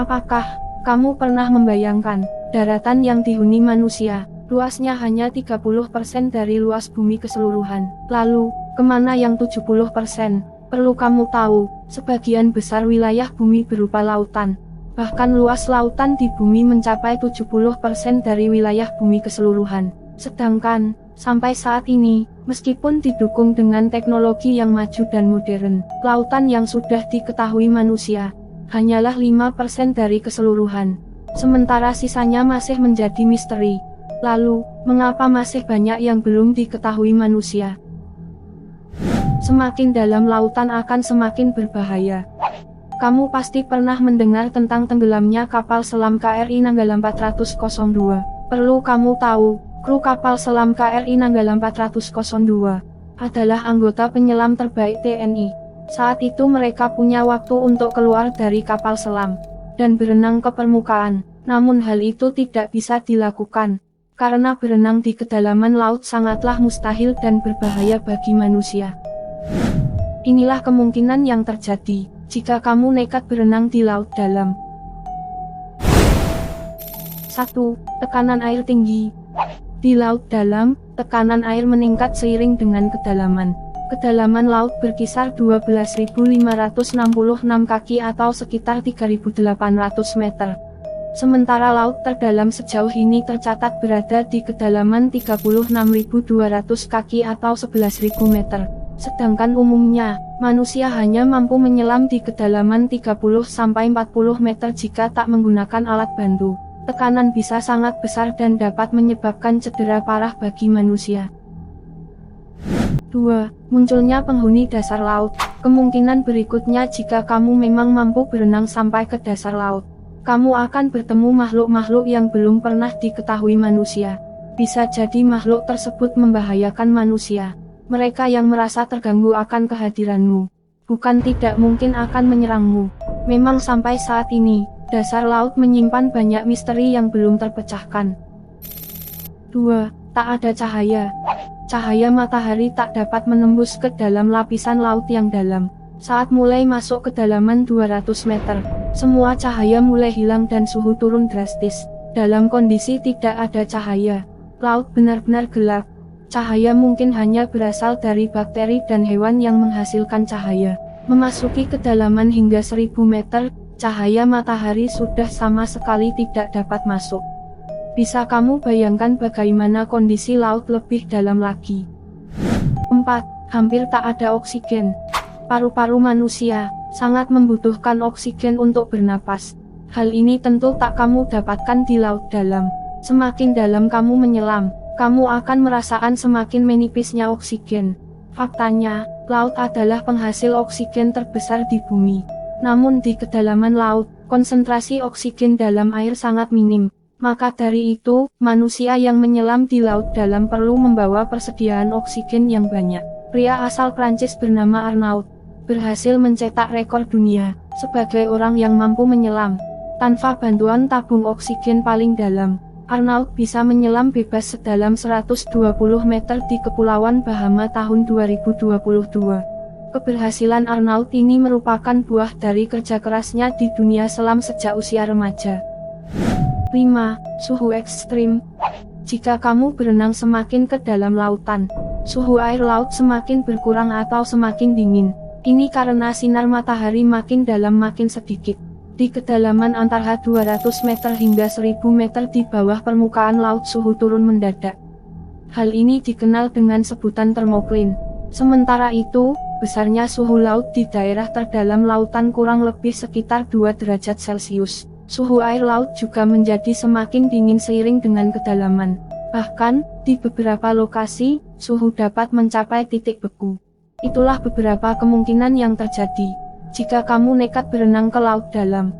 Apakah kamu pernah membayangkan, daratan yang dihuni manusia, luasnya hanya 30% dari luas bumi keseluruhan. Lalu, kemana yang 70%? Perlu kamu tahu, sebagian besar wilayah bumi berupa lautan. Bahkan luas lautan di bumi mencapai 70% dari wilayah bumi keseluruhan. Sedangkan, sampai saat ini, meskipun didukung dengan teknologi yang maju dan modern, lautan yang sudah diketahui manusia hanyalah 5% dari keseluruhan. Sementara sisanya masih menjadi misteri. Lalu, mengapa masih banyak yang belum diketahui manusia? Semakin dalam lautan akan semakin berbahaya. Kamu pasti pernah mendengar tentang tenggelamnya kapal selam KRI Nanggala 402. Perlu kamu tahu, kru kapal selam KRI Nanggala 402 adalah anggota penyelam terbaik TNI. Saat itu mereka punya waktu untuk keluar dari kapal selam dan berenang ke permukaan. Namun hal itu tidak bisa dilakukan, karena berenang di kedalaman laut sangatlah mustahil dan berbahaya bagi manusia. Inilah kemungkinan yang terjadi jika kamu nekat berenang di laut dalam. 1. Tekanan air tinggi. Di laut dalam, tekanan air meningkat seiring dengan kedalaman. Kedalaman laut berkisar 12.566 kaki atau sekitar 3.800 meter. Sementara laut terdalam sejauh ini tercatat berada di kedalaman 36.200 kaki atau 11.000 meter. Sedangkan umumnya, manusia hanya mampu menyelam di kedalaman 30-40 meter jika tak menggunakan alat bantu. Tekanan bisa sangat besar dan dapat menyebabkan cedera parah bagi manusia. 2. Munculnya penghuni dasar laut. Kemungkinan berikutnya jika kamu memang mampu berenang sampai ke dasar laut, kamu akan bertemu makhluk-makhluk yang belum pernah diketahui manusia. Bisa jadi makhluk tersebut membahayakan manusia. Mereka yang merasa terganggu akan kehadiranmu, bukan tidak mungkin akan menyerangmu. Memang sampai saat ini, dasar laut menyimpan banyak misteri yang belum terpecahkan. 2. Tak ada cahaya. Cahaya matahari tak dapat menembus ke dalam lapisan laut yang dalam. Saat mulai masuk kedalaman 200 meter, semua cahaya mulai hilang dan suhu turun drastis. Dalam kondisi tidak ada cahaya, laut benar-benar gelap. Cahaya mungkin hanya berasal dari bakteri dan hewan yang menghasilkan cahaya. Memasuki kedalaman hingga 1000 meter, cahaya matahari sudah sama sekali tidak dapat masuk. Bisa kamu bayangkan bagaimana kondisi laut lebih dalam lagi. 4. Hampir tak ada oksigen. Paru-paru manusia sangat membutuhkan oksigen untuk bernapas. Hal ini tentu tak kamu dapatkan di laut dalam. Semakin dalam kamu menyelam, kamu akan merasakan semakin menipisnya oksigen. Faktanya, laut adalah penghasil oksigen terbesar di bumi. Namun di kedalaman laut, konsentrasi oksigen dalam air sangat minim. Maka dari itu, manusia yang menyelam di laut dalam perlu membawa persediaan oksigen yang banyak. Pria asal Prancis bernama Arnaud berhasil mencetak rekor dunia sebagai orang yang mampu menyelam tanpa bantuan tabung oksigen paling dalam. Arnaud bisa menyelam bebas sedalam 120 meter di Kepulauan Bahama tahun 2022. Keberhasilan Arnaud ini merupakan buah dari kerja kerasnya di dunia selam sejak usia remaja. 5. Suhu ekstrim. Jika kamu berenang semakin ke dalam lautan, suhu air laut semakin berkurang atau semakin dingin. Ini karena sinar matahari makin dalam makin sedikit. Di kedalaman antara 200 meter hingga 1000 meter di bawah permukaan laut suhu turun mendadak. Hal ini dikenal dengan sebutan termoklin. Sementara itu, besarnya suhu laut di daerah terdalam lautan kurang lebih sekitar 2 derajat Celcius. Suhu air laut juga menjadi semakin dingin seiring dengan kedalaman. Bahkan, di beberapa lokasi, suhu dapat mencapai titik beku. Itulah beberapa kemungkinan yang terjadi jika kamu nekat berenang ke laut dalam.